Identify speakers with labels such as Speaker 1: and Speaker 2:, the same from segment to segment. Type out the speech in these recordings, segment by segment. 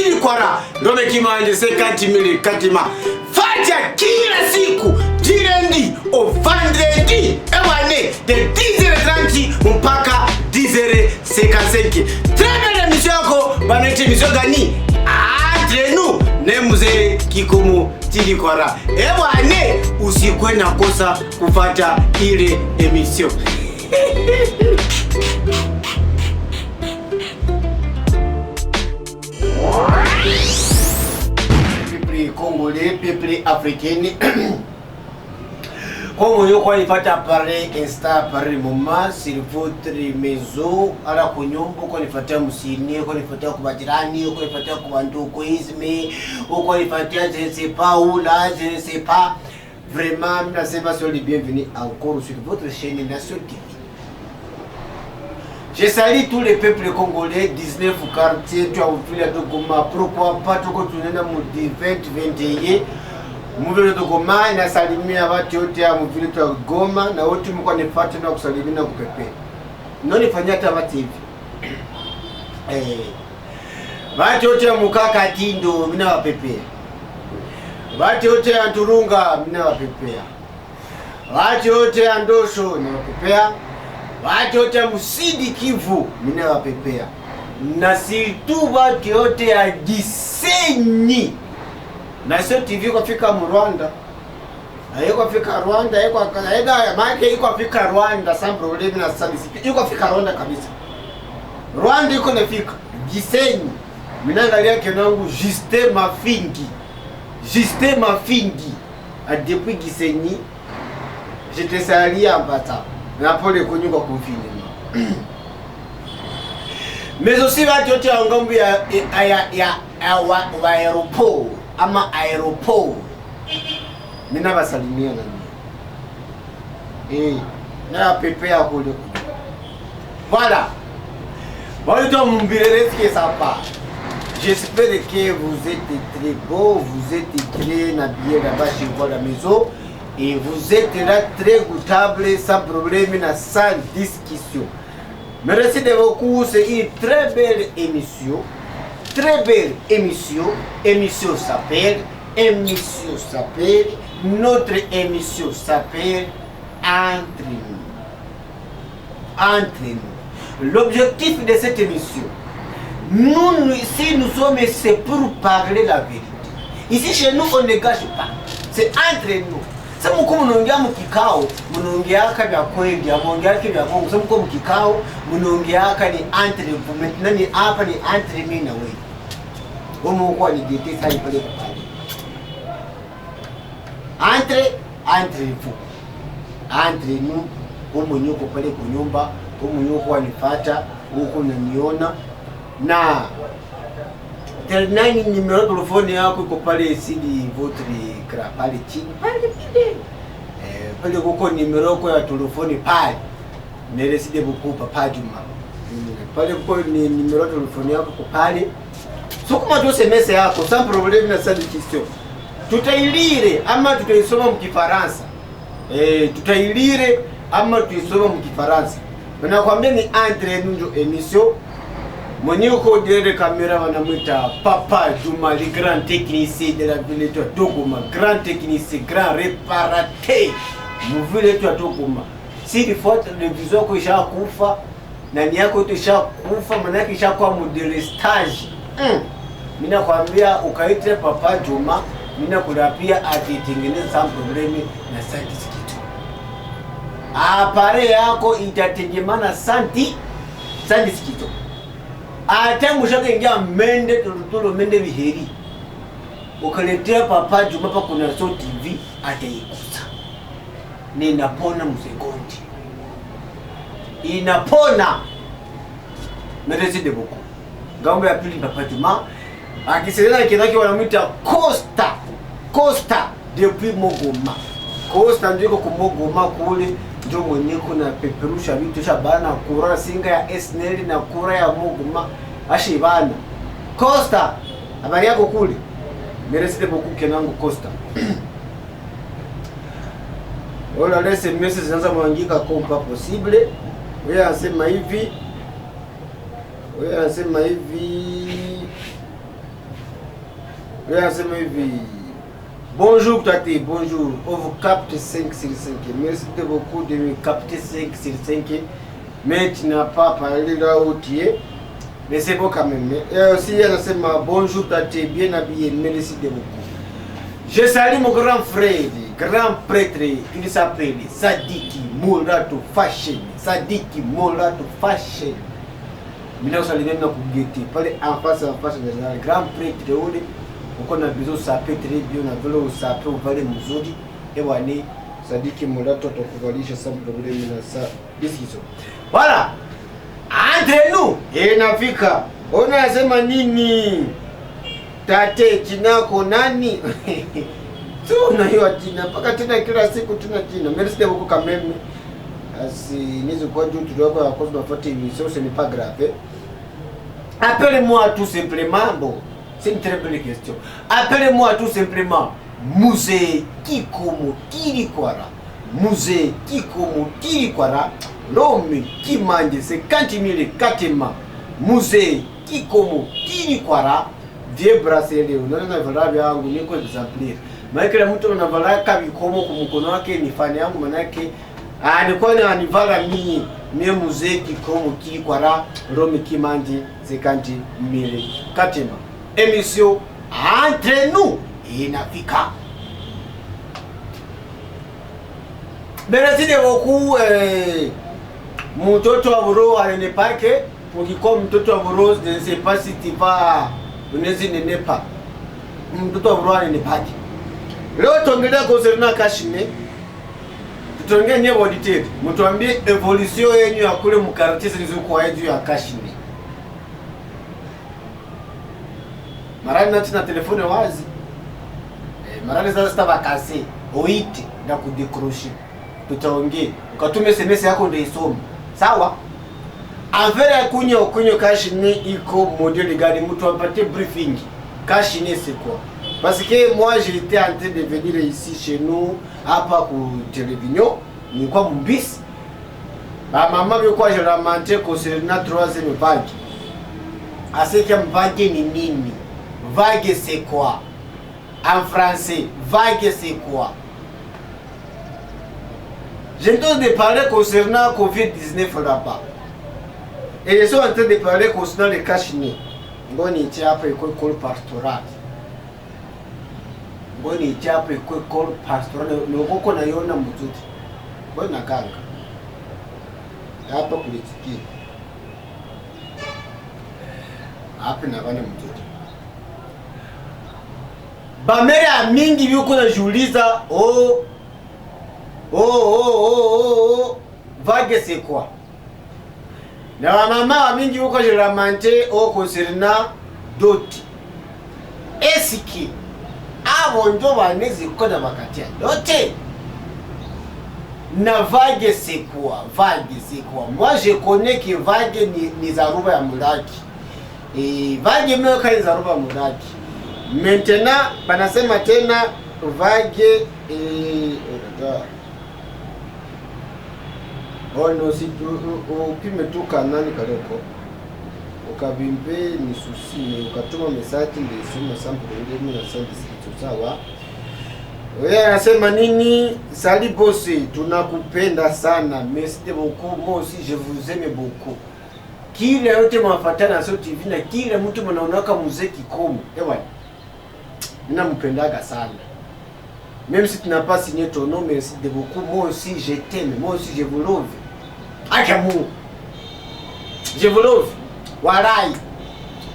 Speaker 1: tili kwara ndome kimanje 50,000 katima faja kila siku direndi au vendredi ewane de 10h30 mpaka 10h55. Très belle émission yako banaite émission gani entre nous ne mzee Kikumu tili kwara ewane usikwe na kosa kufata ile émission. Peuple congolais, peuple africain. Comme vous pouvez parler Insta par le moment sur votre maison, à la Konyombo, qu'on est fait à Moussini, qu'on est fait à Kubatirani, qu'on est fait à Kubantokoisme, ou qu'on est fait à je ne sais pas où là, je ne sais pas. Vraiment, la séparation est bienvenue encore sur votre chaîne Nation TV. Je salue tous les peuples congolais, 19 quartiers, tu as oublié de Goma, pourquoi pas tout continuer dans le 2021. Muvile to Goma inasalimia watu wote ya muvile to Goma na wote mko nifuate na kusalimia na kupepe. Noni fanya hata watu hivi. Watu wote ya Mukaka Tindo mina wapepea. Watu wote ya Turunga mina wapepea. Watu wote ya Ndosho na wapepea. Watu wote ya Musidi Kivu mina wapepea. Na situ watu wote ya Gisenyi. Nation TV kwa fika mu Rwanda. Ayeko fika Rwanda, ayeko kaida maana iko fika Rwanda sans problème na service. Iko fika Rwanda kabisa. Rwanda iko nafika. Gisenyi. Minaangalia kenangu Justin Mafingi. Justin Mafingi. A depuis Gisenyi. Je te salue en bata. Na pole kunyuka confinement. Mais aussi va tu en ngambu ya aéroport. Ama aéroport. Mina basalimia nani. Na pepe ya kule. Voilà. Bon, donc mon birere qui est sympa. J'espère que vous êtes très beau, vous êtes très habillé là-bas chez vous à la maison et vous êtes là très goûtable sans problème, sans discussion. Merci de beaucoup, c'est une très belle émission. Très belle émission. Notre émission s'appelle Entre nous. Entre nous. L'objectif de cette émission, nous ici nous sommes, c'est pour parler la vérité. Ici chez nous on ne gâche pas. C'est entre nous. C'est mon comme nous avons kikao, munongea vya kweli, amongea vya Mungu. C'est comme kikao, munongea ni entre vous. Maintenant ni hapa ni entre mimi na wewe. Omo kwa ni gete sai pale pale. Entre vous. Entre nous, omo nyoko pale kwa nyumba, omo nyoko anipata, huko unaniona. Na nani numero telefoni yako iko pale sidi votre écran pale chini. Pale huko numero yako ya telefoni pale. Nireside bukupa Pajuma. Pale huko ni numero telefoni yako pale. So kama tu semese yako sans problème na sa question. Tutailire ama tutaisoma mkifaransa. Tutailire ama tutaisoma mkifaransa. Nakwambia ni entre nous émission. Mwenye uko derrière caméra wanamuita Papa Juma, le grand technicien de la ville de Tokoma, grand technicien, grand réparateur. Mvile tu Tokoma. Si di faute de vision ko isha kufa na nia yako isha kufa maana yake isha kwa modele stage. Mimi nakwambia ukaite Papa Juma, mimi nakulapia atitengeneza sans problème na santi kitu. Apare yako itatengemana santi kitu. Ata mushaka ingia mende tulutulu mende biheri. Ukaletea Papa Juma pa kuna so TV ataikuta. Ni inapona msekondi. Inapona. Merci de beaucoup. Ngambo ya pili Papa Juma akiseleza kinaki wanamuita Costa depuis Mogoma. Costa ndio kwa Mogoma kule ndio mwenye kuna peperusha vitu shabana kura singa ya SNL na kura ya Mogoma ashibana. Costa habari yako kule. Merci beaucoup kenangu Costa. Wala lese message zinaanza mwangika kwa pas possible. Wewe anasema hivi. Wewe anasema hivi. Bonjour Tati, bonjour. On vous capte 5 sur 5. Merci beaucoup de me capter 5 sur 5. Mais tu n'as pas parlé là où tu es. Mais c'est bon quand même. Et aussi, elle anasema bonjour Tati, bien habillé. Merci beaucoup. Je salue mon grand frère, grand prêtre. Il s'appelle Sadiki Moulatou Fashion. Sadiki Moulatou Fashion. Mina usalimia na kugeti. Pale en face de grand prêtre ule. Uko na bizo sape très bien na vile usape uvale mzuri. Ewa ni Sadiki Moulatou atakuvalisha sans problème na sa disizo. Voilà. Entre nous, inafika. Unasema nini? Tate jinako nani? Tuna hiyo jina. Paka tena kila siku tuna jina. Merci beaucoup quand même. Si nizo kwa juu tudogo à cause de votre émission, ce n'est pas grave. Appelez-moi tout simplement, bon, c'est une très belle question. Appelez-moi tout simplement Musée Kikomo Kirikwara. Musée Kikomo Kirikwara. L'homme qui mange 50 000 katema. Musée Kikomo Kirikwara. Vieux bracelet. Unaona vala yangu niko exemplaire. Maana kila mtu anavala kabikomo kwa mkono wake ni fani yangu manake alikuwa ni anivala mie Musée Kikomo Kirikwara. L'homme qui mange 50 000 katema. Émission entre nous inafika. Merci beaucoup. Mtoto wa Buro alinipake. Ukikuwa mtoto wa Buro, je ne sais pas si tu vas unaweza nenepa. Mtoto wa Buro alinipake. Leo tuongelea concernant Kashine. Tutaongea nyewe audited. Mtuambie evolution yenu ya kule mkaratasi zilizokuwa juu ya Kashine. Marani nati na telefone wazi. Marani sasa stava kase. Oite na kudecrocher. Tutaongea. Ukatume SMS yako ndio isome. Sawa? Avera kunyo Kashine iko modèle gani mtu apate briefing. Kashine c'est quoi? Parce que moi j'étais en train de venir ici chez nous hapa ku Télévision, nilikuwa mbisi. Ba mama biko je ramante concernant 3e vague. Aseke vague ni nini? Vague c'est quoi? En français, vague c'est quoi? Je dois de parler concernant COVID-19 là-bas. Et je suis en train de parler concernant le Kashine. Ngoni iti hapa école pastorale. Ngoni iti hapa école pastorale. Nokoko na yona mtuti. Ngoni nakanga. Hapa kulitiki. Hapa na bana mtuti. Bamera mingi biko na juliza vague c'est quoi? Na mama wa mingi huko jiramante concernant doti. Esiki abo ndo banezi koda bakatia dote. Na vague c'est quoi? Vague c'est quoi? Moi je connais que vague ni zaruba ya mulaki. Vague meka ni zaruba ya mulaki. Maintenant banasema tena vague no si upime tu kanani kaleko ukabimbe ni susi ukatuma message ndio sample ndio na send sawa. Wewe anasema nini? Sali bosi, tunakupenda sana. Merci beaucoup. Moi aussi je vous aime beaucoup. Kile yote mwafatana so TV na kile mtu mnaonaka Musée Kikomo. Ewa. Ninampendaga sana. Même si tu n'as pas signé ton nom, merci de beaucoup. Moi aussi je t'aime. Moi aussi je vous love. Akamu. Je vous love. Warai.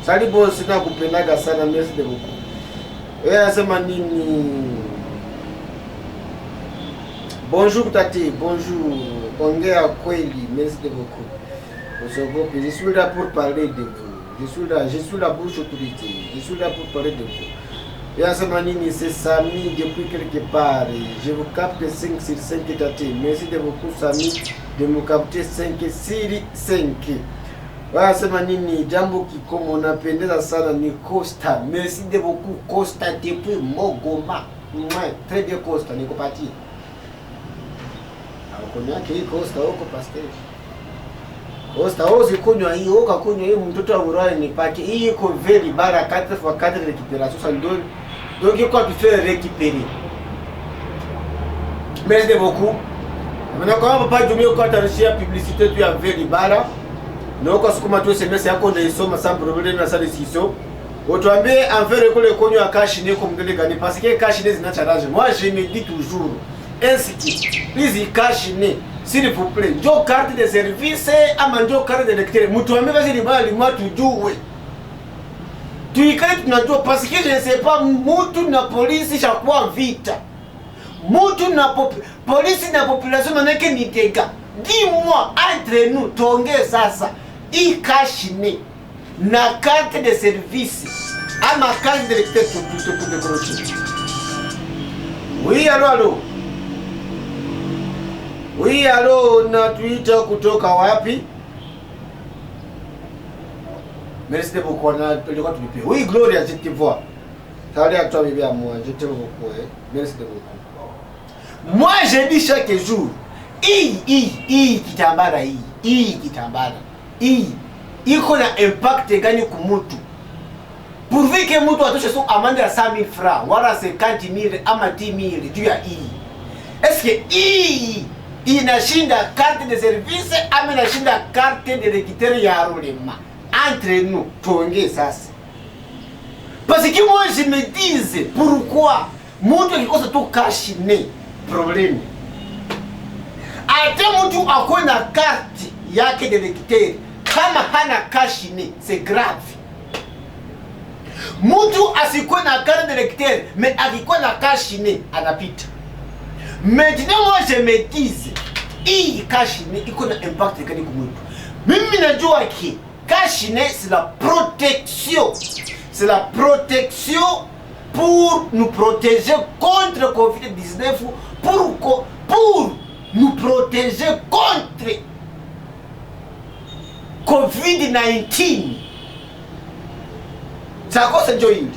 Speaker 1: Sali bosi nakupendaga sana, merci de beaucoup. Wewe anasema nini? Bonjour Tati, bonjour. Ongea kweli, merci de beaucoup. Je suis là pour parler de vous. Je suis la bouche autorité. Je suis là pour parler de vous. Yasema nini? C'est Samy depuis quelque part. Je vous capte 5 sur 5 Tati. Merci de beaucoup Samy de me capter 5 sur 5. Yasema nini? Jambo Kikomo napendeza sana ni Costa. Merci de beaucoup Costa depuis Mogoma. Très bien Costa, niko pati. Akunya hii Costa huko pasteur. Costa ozi kunywa hii, oka kunywa hii mtoto wa Buraya ni paki. Hii iko very bara 4x4 récupération ça donne Donc il faut faire récupérer. Merci beaucoup. Maintenant quand Papa Juma quand tu as reçu la publicité tu as vu Libala. Donc quand sukuma tu SMS yako ndio isoma sans problème na sa discussion. Otuambie envers kule konyo ya cash ni kumdele gani parce que cash ni zina challenge. Moi je me dis toujours ainsi please cash ni s'il vous plaît, ndio carte de service ama ndio carte de lecteur. Mtuambie basi Libala limwa tujue. Tuikae tunajua parce que je ne sais pas mtu na polisi chakuwa vita. Mtu na polisi na population manake ni tega. Dis-moi entre nous tuongee sasa. Hii cash ni na carte de service ama carte de lecteur pour décrocher. Oui, allô. Oui, allô, na Twitter kutoka wapi? Merci beaucoup, on a le droit de payer. Oui, Gloria, je te vois. Ça allait à toi, bébé, à moi. Je te vois beaucoup. Merci beaucoup. Moi, je dis chaque jour, kitambara, kitambara. Iko na impact gani kumutu. Pourvu que mutu atoshe son amende ya 100,000 francs, wala 50,000 ama 10,000 juu ya Est-ce que inashinda carte de service ama inashinda carte de lecteur ya rolema? Entre nous, tuongee sasa. Parce que moi je me disais pourquoi mtu akikosa tu cash ni problème. Ate mtu akwe na carte yake de lecteur kama hana cash ni c'est grave. Mtu asikwe na carte de lecteur mais akikuwa na cash ni anapita. Maintenant moi je me disais hii cash ni iko na impact gani kwa mtu. Mimi najua ki cash ni c'est la protection. C'est la protection pour nous protéger contre le Covid-19, pour nous protéger contre Covid-19. Ça cause joint.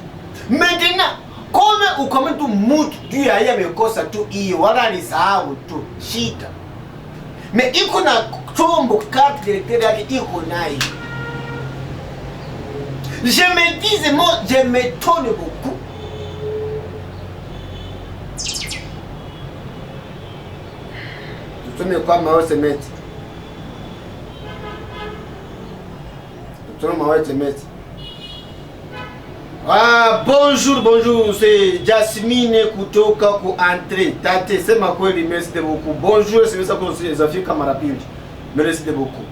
Speaker 1: Maintenant, comme tu mutu juu ya haya mekosa tu hiyo wala ni sahau tu shida. Mais iko na chombo carte directeur yake iko nayo. Je me disais, moi, je m'étonne beaucoup. Tu me quoi, ma se mettre. Tu me se mettre. Ah, bonjour, bonjour, c'est Jasmine kutoka ku entrer. Tate, c'est ma kweli, merci beaucoup. Bonjour, c'est ça qu'on se fait comme rapide. Merci beaucoup.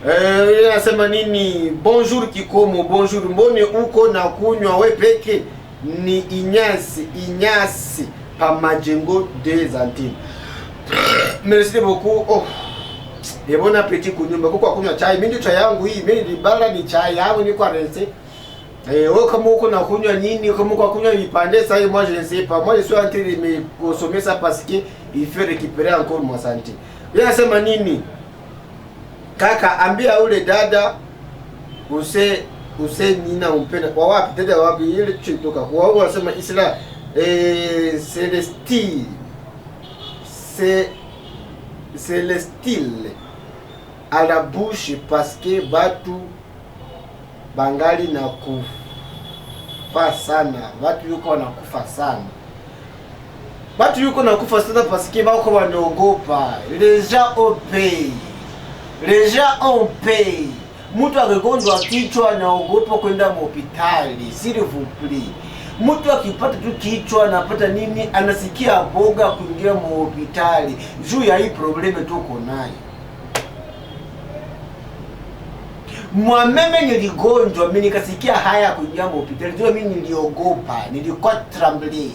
Speaker 1: Nasema nini? Bonjour Kikomo, bonjour. Mbone uko na kunywa we peke ni Inyasi pa Majengo des Antilles. Merci beaucoup. Oh. Et bon appétit kunyumba. Kwa kunywa chai. Mimi chai yangu hii, mimi Libala ni chai yangu ni kwa rense. Wewe kama uko na kunywa nini? Kama uko kunywa vipande ça moi je ne sais pas. Moi je suis en train de me consommer ça parce que il fait récupérer encore mon santé. Yeye nasema nini? Kaka ambia ule dada use nina umpenda kwa wapi dada wapi ile chitoka kwa wao wanasema Isla c'est le style à la bouche parce que batu bangali na kufa sana watu yuko na kufa sana parce que bako wanaogopa les gens au pays. Les gens ont payé. Mtu akigonjwa kichwa anaogopa kwenda hospitali, s'il vous plaît. Mtu akipata tu kichwa anapata nini anasikia boga kuingia hospitali. Juu ya hii probleme tuko nayo. Mimi niligonjwa, mimi nikasikia haya kuingia hospitali. Ndio mimi niliogopa, nilikuwa trembler.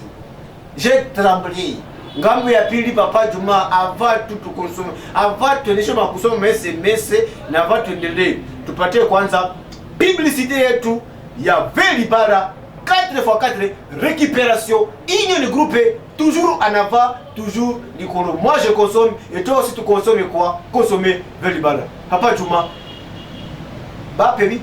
Speaker 1: J'ai tremblé. Ngambo ya pili Papa Juma avant tout consommer, avant tuendeshe makusoma SMS na avant tuendelee. Tupatie kwanza publicité yetu ya Velibara 4x4 récupération. Union de groupe toujours en avant, toujours Nicolo. Moi je consomme et toi aussi tu consommes quoi? Consommer Velibara. Papa Juma. Ba pebi.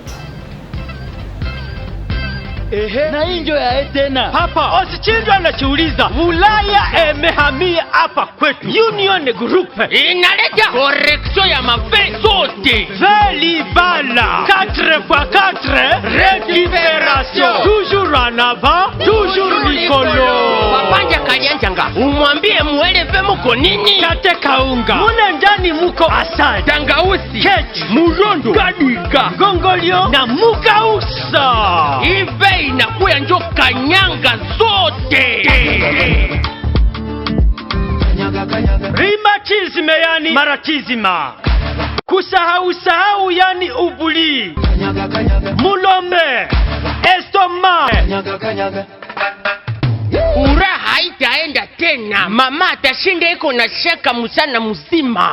Speaker 2: Na injo ya tena hapa usichinjwa na chiuliza Ulaya emehamia hapa kwetu. Union Group inaleta correction ya mabe zote. Velibala 4x4 récupération toujours en en avant, toujours Nicolo.
Speaker 3: Wapanja Kalyanjanga, umwambie mueleve muko nini?
Speaker 2: Tate Kaunga, muna ndani muko asali,
Speaker 3: Tangausi,
Speaker 2: kechi,
Speaker 3: murondo, kadika,
Speaker 2: gongolio na mugausa.
Speaker 3: Ive inakuya njo kanyanga zote.
Speaker 2: Rheumatism yani maratizima. Kusahau yani ubuli. Mulombe, estoma.
Speaker 3: Ura haitaenda tena. Mama atashinda iko na shaka musana mzima.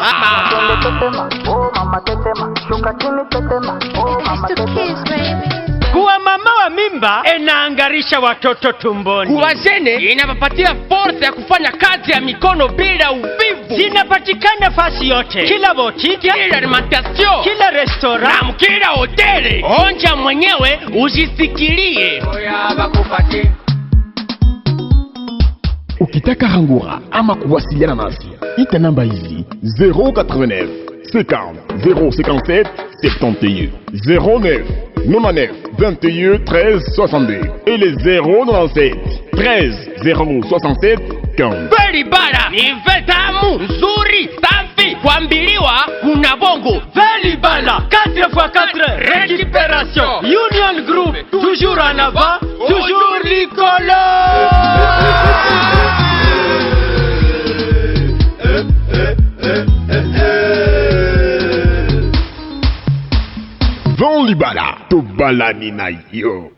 Speaker 2: Kuwa mama wa mimba inaangarisha watoto tumboni.
Speaker 3: Kuwa zene inapapatia force ya kufanya kazi ya mikono bila uvivu.
Speaker 2: Zinapatikana fasi yote, kila botiki,
Speaker 3: kila alimentation,
Speaker 2: kila restaurant,
Speaker 3: na kila hoteli. Onja mwenyewe ujisikilie.
Speaker 4: Ukitaka Rangura ama kuwasiliana nasi, ita namba hizi 089 50 057 71 09 99 21 13 62 et les 097 13 067 15.
Speaker 3: Velibara ni vetamu nzuri safi kuambiliwa kuna bongo.
Speaker 2: Velibara 4x4 récupération. Union Group toujours en avant, toujours Nicolo.
Speaker 4: Von Libala, to balani na yo.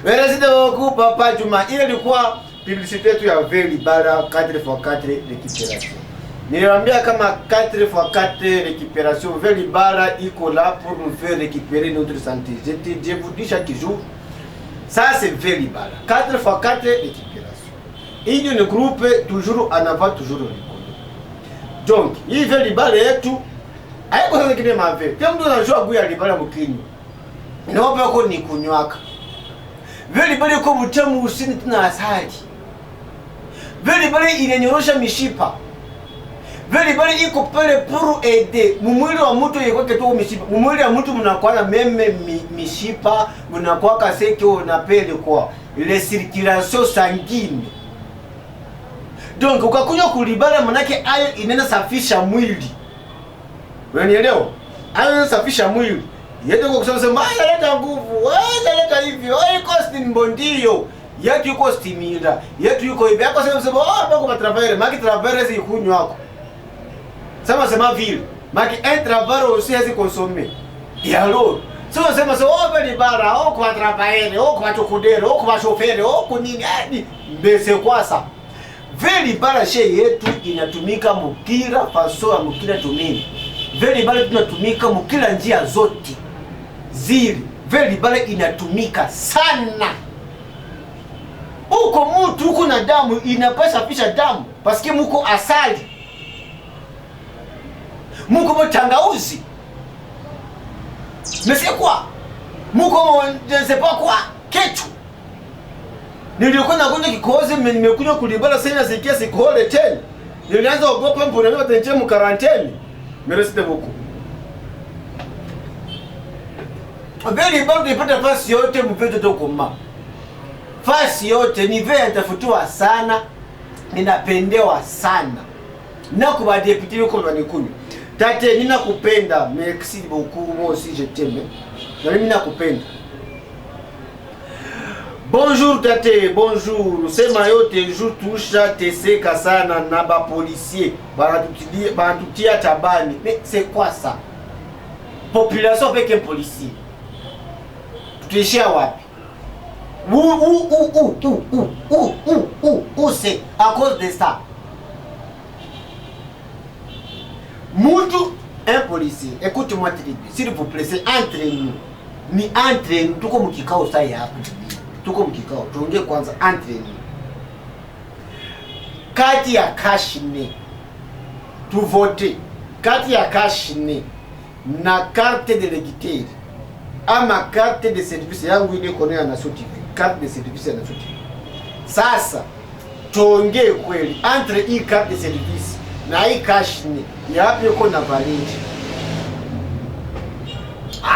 Speaker 1: Merci beaucoup Papa Juma. Ile ilikuwa publicité yetu ya Velibara 4x4 récupération. Niliwaambia kama 4x4 récupération, Velibara iko là pour nous faire récupérer notre santé. Je vous dis chaque jour, ça c'est Velibara 4x4 récupération. Il y a un groupe toujours en avant, toujours au Nicolo. Donc, hii Velibara yetu haiko sasa kile mave. Kama mtu anajua kuya Velibara mkini. Inaomba yako ni kunywaka. Velibara iko mtamu usini tuna asali. Velibara inanyorosha mishipa. Velibara iko pale pour aider. Mumwili wa mtu yeko keto mishipa. Mumwili wa mtu mnakuwa na meme mishipa, mnakuwa kaseke unapele kwa ile circulation sanguine. Donc ukakunywa kulibara manake ayo inena safisha mwili. Unanielewa? Ayo inena safisha mwili. Yeto kwa kusema sema leta nguvu, leta hivi, iko stimulio. Yetu yuko stimula. Yetu yuko hivi. Yako sema bako matraverse, maki traverse ikunywa wako. Sema vile. Maki un travail aussi hasi consommer. Et alors, sema Velibara, kwa traverse, kwa chokudere, kwa chauffeur, kwa nini? Mais c'est quoi ça? Velibara she yetu inatumika mukila faso ya mukila tumini. Velibara tunatumika mukila njia zote. Zili. Velibara inatumika sana. Uko mtu uko na damu inapasha pisha damu. Paske muko asali. Muko tangauzi. Mais c'est quoi? Muko je ne sais pas quoi. Kechu. Nilikuwa nakunywa kikohozi nimekunywa kulibara sasa nasikia sikohole tena. Nilianza kuogopa mbona mimi watenje mu quarantaine. Merci beaucoup. Velibara nipata fasi yote mpeto tokoma. Fasi yote ni vile nitafutiwa sana. Ninapendewa sana. Na kwa deputy yuko wanikunywa. Tate ninakupenda. Merci beaucoup moi aussi je t'aime. Na mimi nakupenda. Bonjour tate, bonjour. Sema yote jour toucha teseka sana na ba policier. Banatutia tabani. Mais c'est quoi ça? Population avec un policier. Tuishia wapi? Où c'est à cause de ça? Moutou, un policier. Écoute-moi très bien. S'il vous plaît, c'est entre nous. Ni entre nous. Tout comme kikao ça ya. Tout comme kikao. Tuongee kwanza entre nous. Kati ya kashine. Tu vote. Kati ya kashine. Na carte de l'électeur. Ama carte de service yangu ile kone ya Nation TV. carte de service anachote. Sasa tuongee kweli, entre hii carte de service na hii cash ni yapi uko na validity?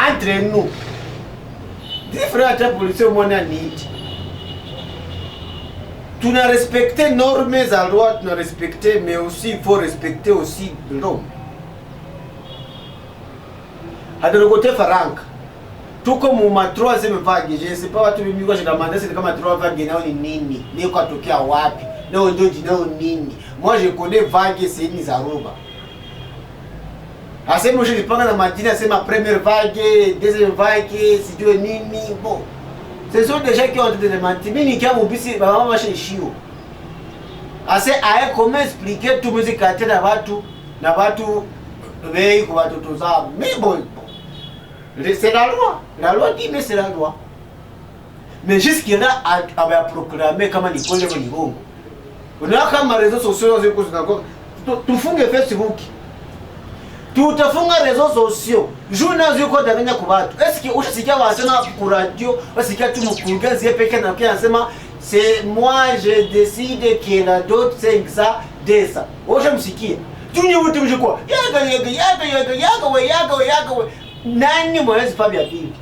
Speaker 1: Entre nous différentes policiers mwana need. Tuna respecter normes za loi, tuna respecter, mais aussi il faut respecter aussi l'homme. Hadorogote faranga. Tuko mu ma 3e vague, je sais pas watu mimi kwa shidamanda c'est kama 3 vague nao ni nini? Ni kwa tokea wapi? Nao ndio jinao nini? Moi je connais vague c'est ni za roba. Asema je panga na majina sema première vague, deuxième vague, sijue nini bon. Ce sont des gens qui ont été démentis. Mimi nikia mubisi baba mama shishio. Ase aye comment expliquer tout musique à tena watu vei kwa watoto zao. Mais bon. C'est la loi. La loi dit mais c'est la loi. Mais jusque-là avait proclamé kama ni kweli ni bongo. Unaona kama réseaux sociaux ziko zinako tufunge Facebook. Tutafunga réseaux sociaux. Journaux ziko danganya kwa watu. Est-ce que ushasikia wasema ku radio, wasikia tu mkurugenzi peke na pia anasema c'est moi je décide que la dot c'est ça desa. Ushamsikia. Tunye wote mjikwa. Yaga we. Nani mwezi Fabia pili?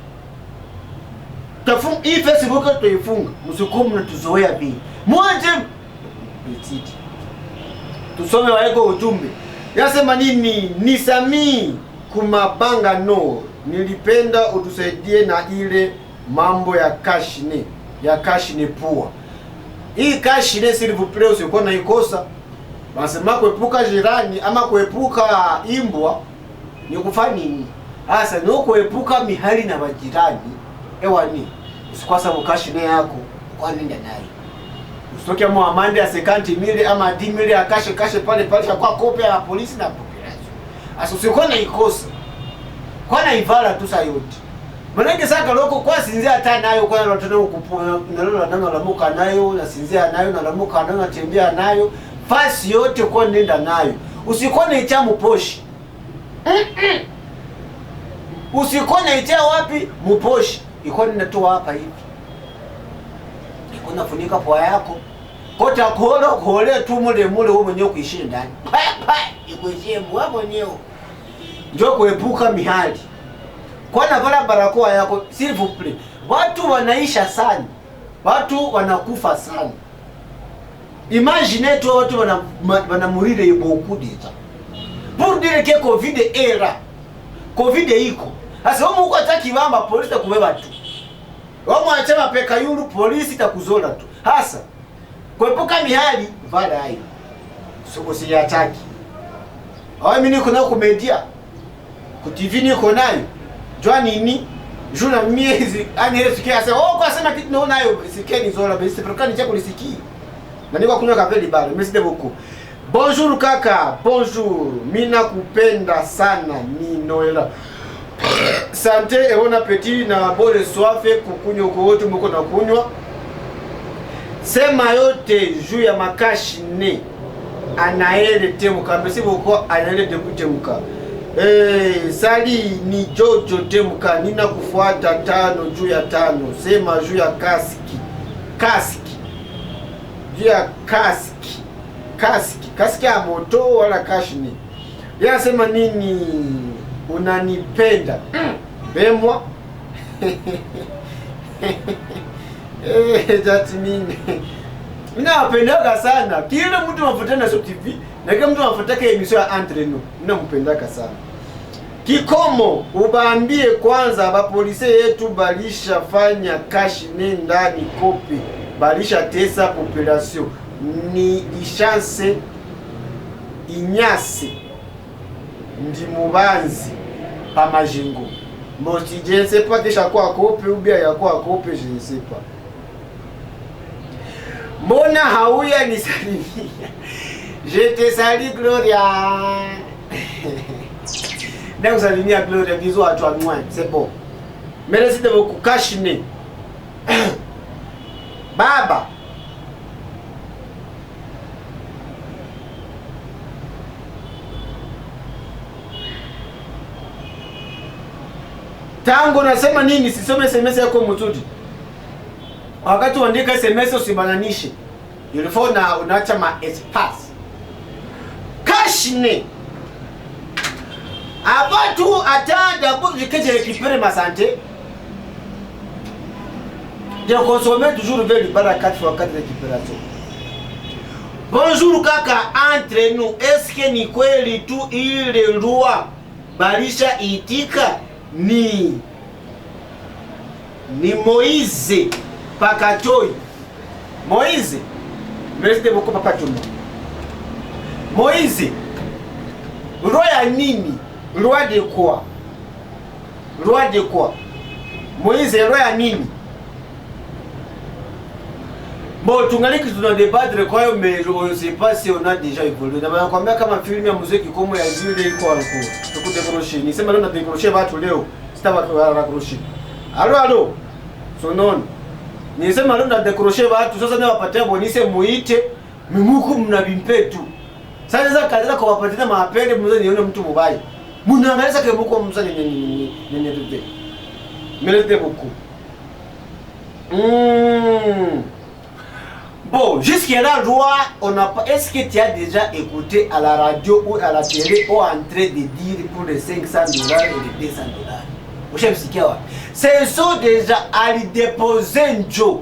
Speaker 1: Tafunga hii Facebook tuifunga. Msukumu na tuzoea pili. Mwaje petiti. Tusome waeko ujumbe. Yasema nini? Ni Sami Kumabanga no. Nilipenda utusaidie na ile mambo ya kashine. Ya kashine pua. Hii kashine s'il vous plaît usikuwa na ikosa. Wasema kuepuka jirani ama kuepuka imbwa ni kufanya nini? Asa no kuepuka mihali na majirani. Ewani usikwasa mukashine yako kwa nenda nayo. Usitoke mu amande ya 50,000 ama 10,000 akashe pale kwa kopi ya polisi na population. Asa usikuwa na ikosa. Kwa na ivala tu sa yote. Manake saka loko kwa sinzia hata nayo kwa nalo kupona nalo nano la muka nayo na sinzia nayo na la muka nayo na tembea nayo fasi yote kwa nenda nayo. Usikone icha muposhi. Usikone icha wapi muposhi. Ikone natoa hapa hivi. Ikona funika pua yako. Kota kuhole tu mule wewe mwenyewe kuishi ndani. Ikuishie wewe mwenyewe. Njoo kuepuka mihali. Kwa na vala barakoa yako s'il vous plaît. Watu wanaisha sana. Watu wanakufa sana. Imagine tu watu wanamurire beaucoup déjà. Pour dire que Covid est là. Covid iko. Sasa wewe uko ataki bamba polisi takubeba tu. Wewe mwachema peka yulu polisi takuzola tu. Hasa kuepuka mihali vala hayo. Soko si ataki. Hawa mimi niko na kumedia. Ku TV niko nayo. Jua nini? Juna miezi ani ile sikia sasa kwa sema kitu nayo sikeni zola basi prokani chako lisikie. Na niko kunywa kapeli bale, merci beaucoup. Bonjour kaka, bonjour. Mina kupenda sana ni Noela. Santé et bon appétit na bonne soif kukunywa kwa wote mko na kunywa. Sema yote juu ya makashi ne. Anaele temuka, merci beaucoup anaele temuka. Sali ni Jojo temuka, nina kufuata 5 juu ya 5. Sema juu ya kaski. Juu ya kaski ya moto wala kashini. Ya sema nini unanipenda? Bemwa. That mean. Mina napendaka sana. Kila mtu anafuatana so TV, na kila mtu anafuataka emission ya entre nous. Mina mpendaka sana. Kikomo ubaambie kwanza ba polisi yetu balisha fanya kashine ndani kopi. Balisha tesa population ni ishanse inyase ndi mubanzi pa majengo moti je ne sais pas déjà quoi kopi ou bien ya quoi kopi je ne sais pas. Mbona hauya ni salimia? Je te salue Gloria. Ndio salimia Gloria bizo watu wa mwana c'est bon. Merci de vous kashine. Baba tangu nasema nini sisome SMS yako mzuri. Wakati uandika SMS usibananishe. Ilifo na unaacha ma espace. Kashine. Avant tout attendre pour que je récupère ma santé. Je consomme toujours vers le bar à 4x4 récupération. Bonjour kaka, entre nous, est-ce que ni kweli tu ile loi balisha itika ni Moïse Pakatoi? Moïse, merci beaucoup papa Chuma. Moïse, loi ya nini? Loi de quoi? Loi de quoi? Moïse, loi ya nini? Bon, tungaliki tunadébattre kwa hiyo, mais je ne sais pas si on a déjà évolué. Na nakwambia kama film ya muziki komo ya zile iko hapo. Tukudekroshi. Nisema leo na dekroshi watu leo. Sitaba kwa kroshi. Allo. Sonon. Nisema leo na dekroshi watu sasa na wapatia bonise muite mimuku mnabimpetu. Sasa kaza kwa wapatia mapende mzee nione mtu mubaya. Munaangalia kama mko mzee ni tete. Merci beaucoup. Bon, jusqu'à loi, on n'a pas. Est-ce que tu as déjà écouté à la radio ou à la télé ou en train de dire pour les $500 et les $200? Vous savez ce qu'il y a? C'est ça déjà à lui déposer un job,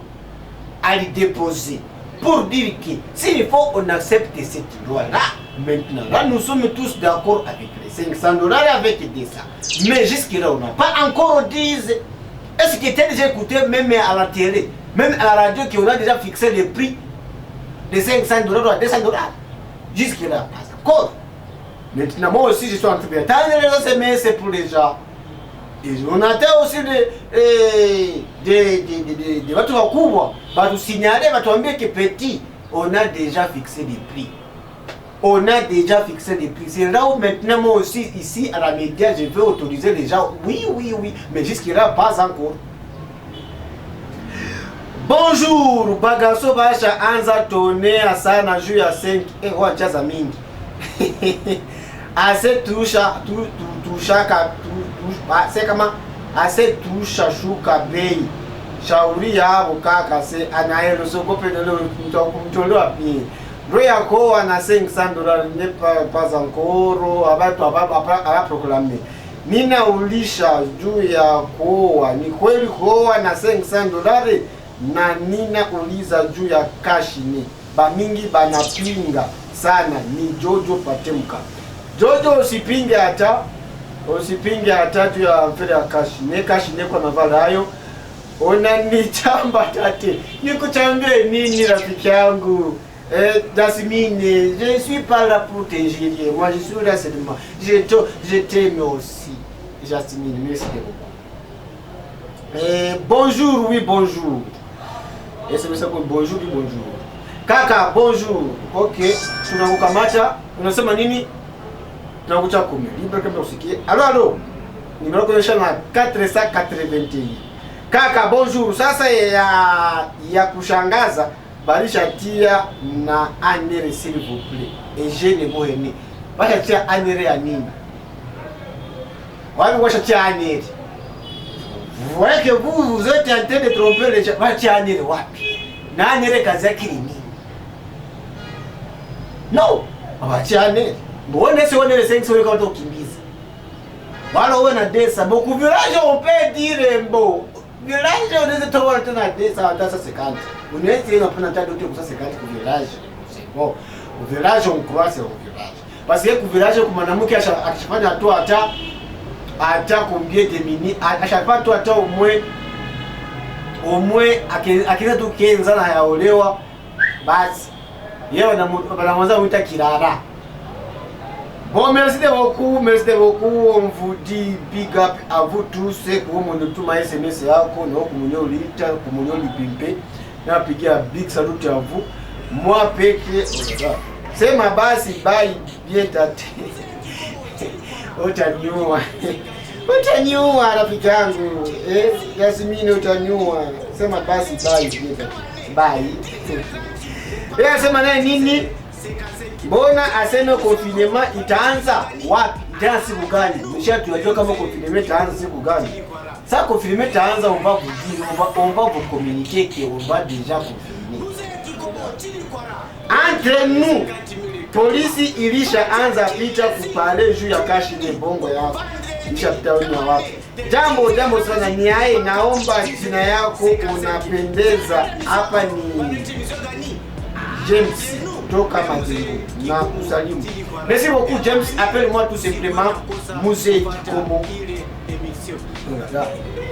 Speaker 1: à lui déposer pour dire que s'il faut on accepte cette loi-là. Maintenant, là nous sommes tous d'accord avec les $500 avec les $200. Mais jusqu'à là, on n'a pas encore dit. Est-ce que tu as déjà écouté même à la télé? Même à la radio, qu'on a déjà fixé le prix de $500 à $200. Jusque-là, pas encore. Maintenant, moi aussi, je suis en train de attendre les SMS pour les gens. Et on attend aussi des voitures wakubwa. Va nous signaler, va nous dire que petit, on a déjà fixé des prix. On a déjà fixé des prix. C'est là où maintenant, moi aussi, ici, à la média, je veux autoriser les gens. Oui, mais jusque-là, pas encore. Bonjour, bagaso basha anza tonea sana juu ya 5 wachaza mingi. Ase tusha kama ase tusha shuka bei. Shauri yao kaka se anaelo sogope leo mtolea pia. Roya ko ana $500 ne pas encore abatu aba proclamer. Nina ulisha juu ya koa, ni kweli koa na $500 na nina uliza juu ya kashi ni bamingi banapinga sana ni Jojo Patemka. Jojo usipinge hata juu ya mfere ya kashi ne kwa navala hayo. Ona ni chamba tate. Nikuchambie nini rafiki yangu? Jasmine, je suis pas là pour t'injurier. Moi je suis là seulement. Je t'aime aussi. Jasmine, merci beaucoup. Bonjour, oui, bonjour. Et c'est ça que bonjour, oui, bonjour. Kaka, bonjour. Ok, tunakukamata. Unasema nini? Tunakucha 10. Libre kama usikie. Allo. Nimero kuonyesha na 481. Kaka, bonjour. Sasa ya kushangaza balisha tia na anere s'il vous plaît. Et je ne vois rien. Balisha tia anere ya nini? Wale washa tia anere. Vous voyez que vous êtes en train de tromper les gens. Wacha anere wapi? Na anere kazi yake ni nini? No, wacha anere. Mbona si wanere sengi wewe kwa ukimbiza. Wala wewe na desa, beaucoup village on peut dire mbo. Village on est trop tena desa hata 50. Unaweza yeye unapenda hata dote kwa 50 kwa village. C'est bon. Au village on croit c'est au village. Parce que au village kwa mwanamke akifanya hatua hata combien de minutes à chaque fois toi au moins akiza tu kenza na yaolewa basi yeye wanamwanza kuita kirara. Bon, merci beaucoup, on vous dit big up à vous tous pour mon tuma SMS yako na kumunyo lita kumunyo lipimpe na pigia big salute à vous. Moi peke sema basi bye bien tate. Utanyua rafiki yangu. Yasmini utanyua. Sema basi bye. Yeye sema naye nini? Mbona aseme confinement itaanza wapi? Itaanza siku gani? Msha tunajua kama confinement itaanza siku gani. Ça confirmer taanza on va vous dire, on va vous communiquer qu'on va déjà confirmer. Entre nous, polisi ilishaanza pita kupale juu ya kashi ni bongo yako. Ilisha wenu wako. Jambo sana ni hai, naomba jina yako unapendeza. Hapa ni James toka Majengo na kusalimu. Merci beaucoup James, appelle-moi tout simplement Mzee Kikomo.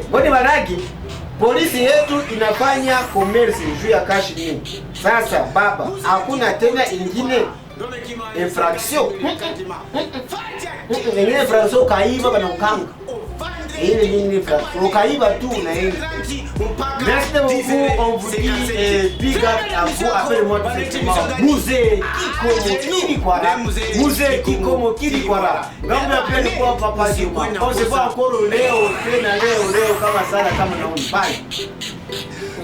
Speaker 1: Mbona baraki polisi yetu inafanya commerce juu ya cash nyingi. Sasa baba, hakuna tena ingine infraction. Ingine infraction kaiba bana ukanga. Ile nini infraction kaiba tu na ile. Merci beaucoup, on vous dit big up à vous, appelez-moi tout simplement Mzee Kikomo Kilikwara. Mzee Kikomo Kilikwara. Ngombe apeni kwa papa Juma. On se voit encore leo tena leo kama sana kama naoni pale.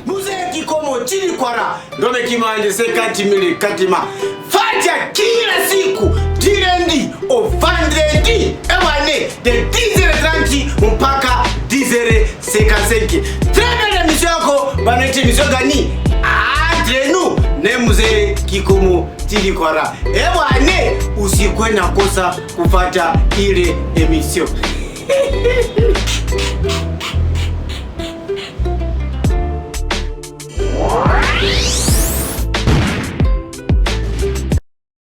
Speaker 1: Mzee Kikomo Kilikwara. Ndome kimanje 50,000 katima. Fatia kila siku direndi au vendredi ewane de 10h30 mpaka 10h55. Tena emission yako banaita emission gani? Entre nous ne Mzee Kikomo Kilikwara. Ewane usikwe na kosa kufuata ile emission.